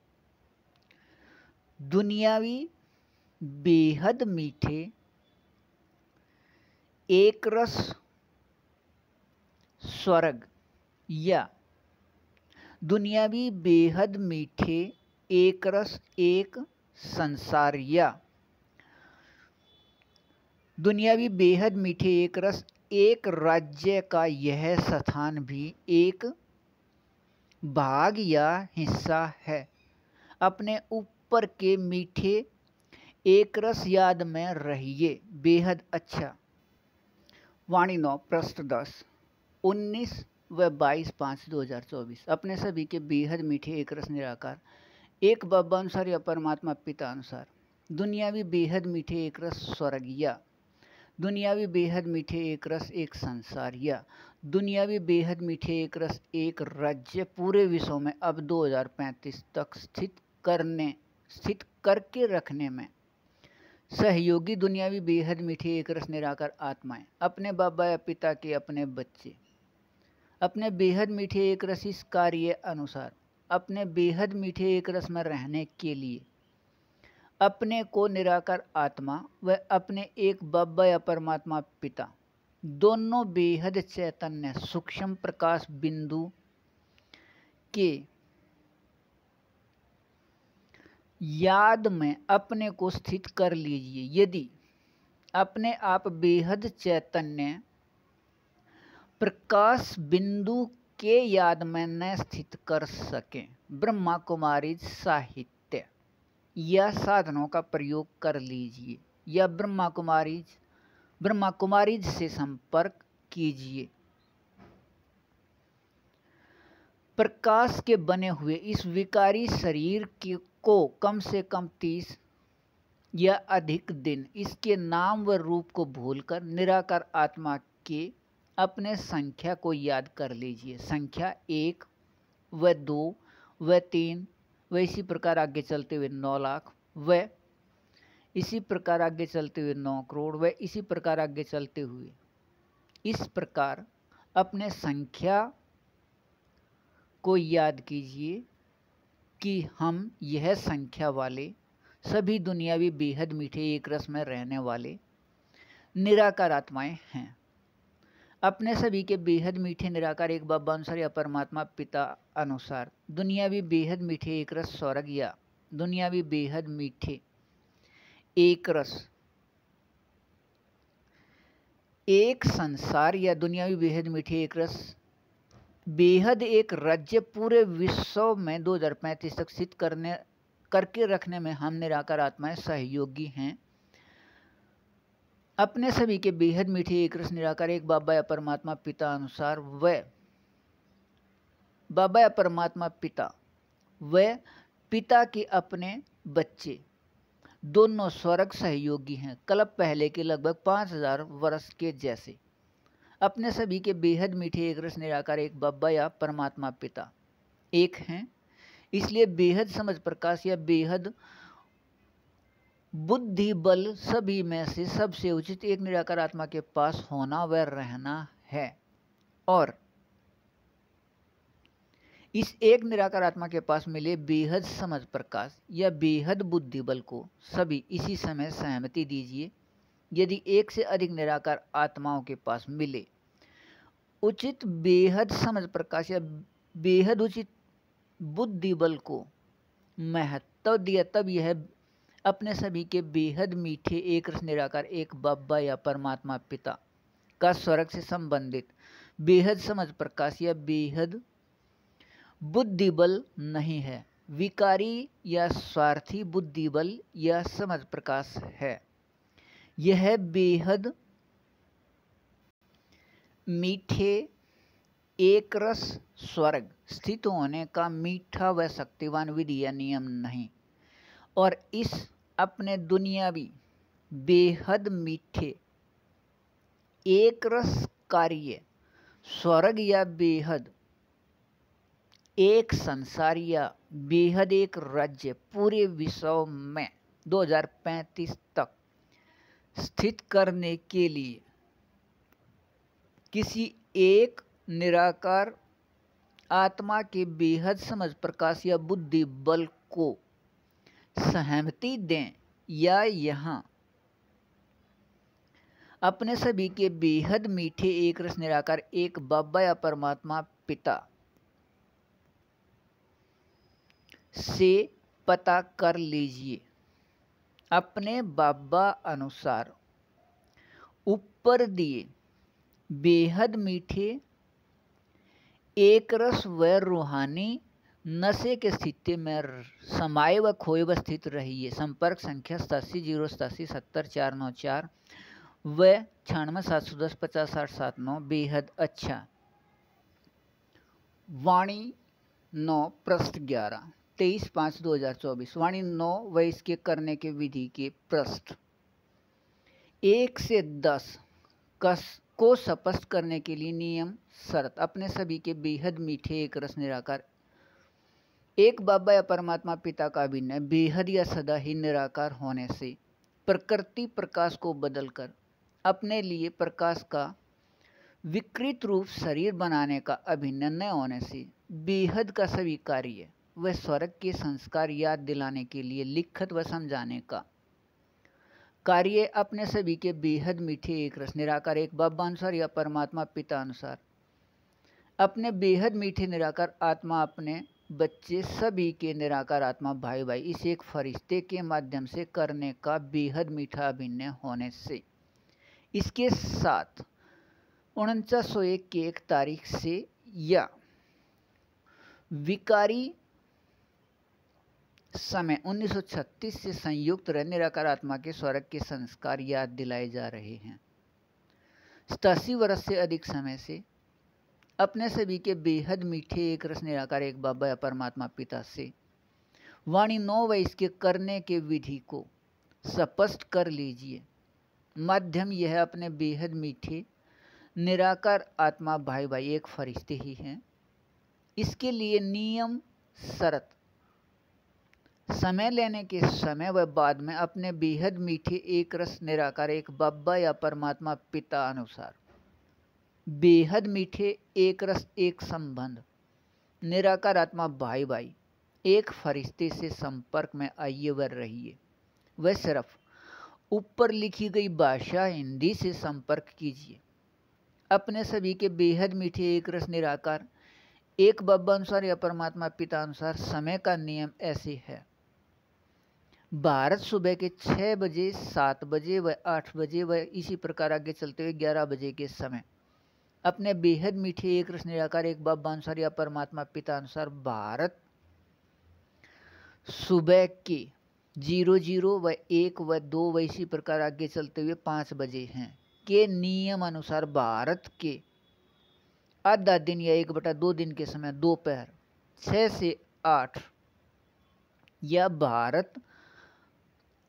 दुनियावी बेहद मीठे एक रस स्वर्ग या दुनियावी बेहद मीठे एक रस एक संसार या दुनियावी बेहद मीठे एक रस एक राज्य का यह स्थान भी एक भाग या हिस्सा है। अपने ऊपर के मीठे एक रस याद में रहिए बेहद अच्छा। वाणी 9 पृष्ठ 10 19 व 22/5/2024। अपने सभी के बेहद मीठे एक रस निराकार एक बाबा अनुसार या परमात्मा पिता अनुसार दुनियावी बेहद मीठे एक रस स्वर्ग या दुनियावी बेहद मीठे एक रस एक संसार या दुनियावी बेहद मीठे एक रस एक राज्य पूरे विश्व में अब 2035 तक स्थित करके रखने में सहयोगी दुनियावी बेहद मीठे एक रस निराकार आत्माएं अपने बाबा या पिता के अपने बच्चे अपने बेहद मीठे एक रस इस कार्य अनुसार अपने बेहद मीठे एक रस में रहने के लिए अपने को निराकार आत्मा व अपने एक बाबा या परमात्मा पिता दोनों बेहद चैतन्य सूक्ष्म प्रकाश बिंदु के याद में अपने को स्थित कर लीजिए। यदि अपने आप बेहद चैतन्य प्रकाश बिंदु के याद में न स्थित कर सकें ब्रह्मा कुमारी साहित्य या साधनों का प्रयोग कर लीजिए या ब्रह्मा कुमारी से संपर्क कीजिए। प्रकाश के बने हुए इस विकारी शरीर को कम से कम 30 या अधिक दिन इसके नाम व रूप को भूलकर निराकार आत्मा के अपने संख्या को याद कर लीजिए। संख्या 1 व 2 व 3 व इसी प्रकार आगे चलते हुए 9 लाख व इसी प्रकार आगे चलते हुए 9 करोड़ व इसी प्रकार आगे चलते हुए इस प्रकार अपने संख्या को याद कीजिए कि हम यह संख्या वाले सभी दुनियावी बेहद मीठे एक रस में रहने वाले निराकार आत्माएं हैं। अपने सभी के बेहद मीठे निराकार एक बाबा अनुसार या परमात्मा पिता अनुसार दुनियावी बेहद मीठे एक रस स्वर्ग या दुनियावी बेहद मीठे एक रस एक संसार या दुनियावी बेहद मीठे एक रस बेहद एक राज्य पूरे विश्व में 2035 तक स्थित करके रखने में हम निराकार आत्माएं सहयोगी हैं। अपने सभी के बेहद मीठे एक रस निराकार एक बाबा या परमात्मा पिता अनुसार व बाबा या परमात्मा पिता व पिता के अपने बच्चे दोनों स्वर्ग सहयोगी हैं कल्प पहले के लगभग 5000 वर्ष के जैसे। अपने सभी के बेहद मीठे एक रस निराकार एक बाबा या परमात्मा पिता एक हैं, इसलिए बेहद समझ प्रकाश या बेहद बुद्धि बल सभी में से सबसे उचित एक निराकार आत्मा के पास होना व रहना है और इस एक निराकार आत्मा के पास मिले बेहद समझ प्रकाश या बेहद बुद्धि बल को सभी इसी समय सहमति दीजिए। यदि एक से अधिक निराकार आत्माओं के पास मिले उचित बेहद समझ प्रकाश या बेहद उचित बुद्धि बल को महत्व दिया तब यह अपने सभी के बेहद मीठे एक रस निराकार एक बाबा या परमात्मा पिता का स्वर्ग से संबंधित बेहद समझ प्रकाश या बेहद बुद्धि बल नहीं है, विकारी या स्वार्थी बुद्धि बल या समझ प्रकाश है। यह बेहद मीठे एक रस स्वर्ग स्थित होने का मीठा व शक्तिवान विधि या नियम नहीं और इस अपने दुनियावी बेहद मीठे एक रस कार्य स्वर्ग या बेहद एक संसार या बेहद एक राज्य पूरे विश्व में 2035 तक स्थित करने के लिए किसी एक निराकार आत्मा के बेहद समझ प्रकाश या बुद्धि बल को सहमति दें या यहाँ अपने सभी के बेहद मीठे एक रस निराकार एक बाबा या परमात्मा पिता से पता कर लीजिए। अपने बाबा अनुसार ऊपर दिए बेहद मीठे एक रस व रूहानी नशे के स्थिति में समाये व खोए व स्थित रहिए। संपर्क संख्या 8708070494 व 9671071059। बेहद अच्छा। वाणी 9 पृष्ठ 11 23/5/2024। वाणी 9 व इसके करने के विधि के पृष्ठ 1 से 10 को स्पष्ट करने के लिए नियम शर्त। अपने सभी के बेहद मीठे एक रस निराकार एक बाबा या परमात्मा पिता का अभिनय बेहद या सदा ही निराकार होने से प्रकृति प्रकाश को बदलकर अपने लिए प्रकाश का विकृत रूप शरीर बनाने का अभिनय न होने से बेहद का सभी कार्य व स्वर्ग के संस्कार याद दिलाने के लिए लिखत व समझाने का कार्य अपने सभी के बेहद मीठे एक रस निराकार एक बाबा अनुसार या परमात्मा पिता अनुसार अपने बेहद मीठे निराकार आत्मा अपने बच्चे सभी के निराकार आत्मा भाई भाई इस एक फरिश्ते के माध्यम से करने का बेहद मीठा अभिनय होने से इसके साथ 4901 की 1 तारीख से या विकारी समय 1936 से संयुक्त रह निराकार आत्मा के स्वर्ग के संस्कार याद दिलाए जा रहे हैं। 87 वर्ष से अधिक समय से अपने सभी के बेहद मीठे एक रस निराकार एक बाबा या परमात्मा पिता से वाणी 9 व इसके करने के विधि को स्पष्ट कर लीजिए। माध्यम यह अपने बेहद मीठे निराकार आत्मा भाई भाई एक फरिश्ते ही हैं। इसके लिए नियम शर्त समय लेने के समय व बाद में अपने बेहद मीठे एक रस निराकार एक बाबा या परमात्मा पिता अनुसार बेहद मीठे एक रस एक संबंध निराकार आत्मा भाई भाई एक फरिश्ते से संपर्क में आइए व रहिए। वह सिर्फ ऊपर लिखी गई भाषा हिंदी से संपर्क कीजिए। अपने सभी के बेहद मीठे एक रस निराकार एक बाबा अनुसार या परमात्मा पिता अनुसार समय का नियम ऐसे है। भारत सुबह के 6 बजे 7 बजे व 8 बजे व इसी प्रकार आगे चलते हुए 11 बजे के समय अपने बेहद मीठे एक रस निराकार एक बाबा अनुसार या परमात्मा पिता अनुसार भारत सुबह के 00 व 1 व 2 व इसी प्रकार आगे चलते हुए 5 बजे हैं के नियम अनुसार भारत के आधा दिन या 1/2 दिन के समय दोपहर 6 से 8 या भारत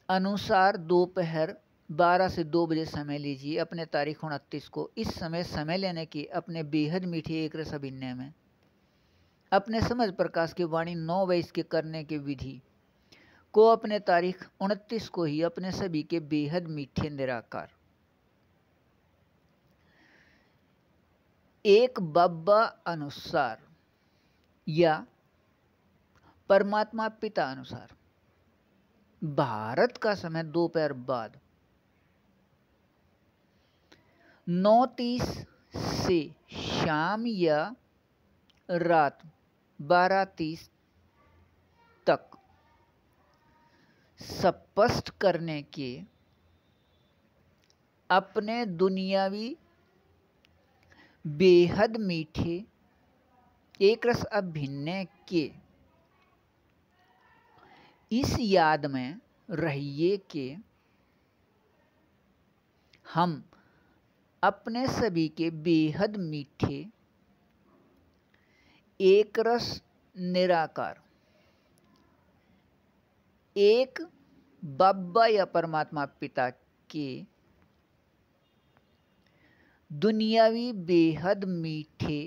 अनुसार दोपहर 12 से 2 बजे समय लीजिए। अपने तारीख 29 को इस समय लेने की अपने बेहद मीठे एक रस अभिनय में अपने समझ प्रकाश की वाणी 9 व इसके करने के विधि को अपने तारीख 29 को ही अपने सभी के बेहद मीठे निराकार एक बाबा अनुसार या परमात्मा पिता अनुसार भारत का समय दोपहर बाद 9:30 से शाम या रात 12:30 तक स्पष्ट करने के अपने दुनियावी बेहद मीठे एक रस अभिनय के इस याद में रहिए कि हम अपने सभी के बेहद मीठे एक रस निराकार एक बाबा या परमात्मा पिता के दुनियावी बेहद मीठे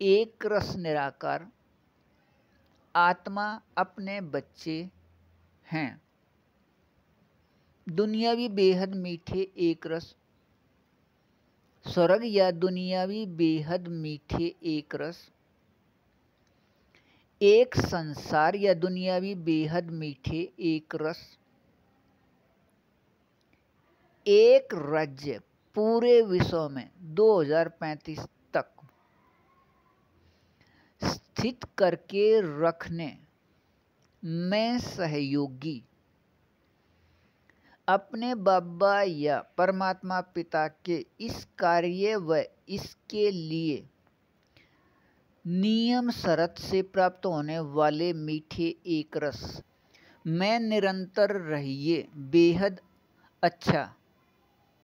एक रस निराकार आत्मा अपने बच्चे हैं। दुनियावी बेहद मीठे एक रस स्वर्ग या दुनियावी बेहद मीठे एक रस एक संसार या दुनियावी बेहद मीठे एक रस एक राज्य पूरे विश्व में 2035 तक स्थित करके रखने में सहयोगी अपने बाबा या परमात्मा पिता के इस कार्य व इसके लिए नियम शरत से प्राप्त होने वाले मीठे एक रस। मैं निरंतर रहिए बेहद अच्छा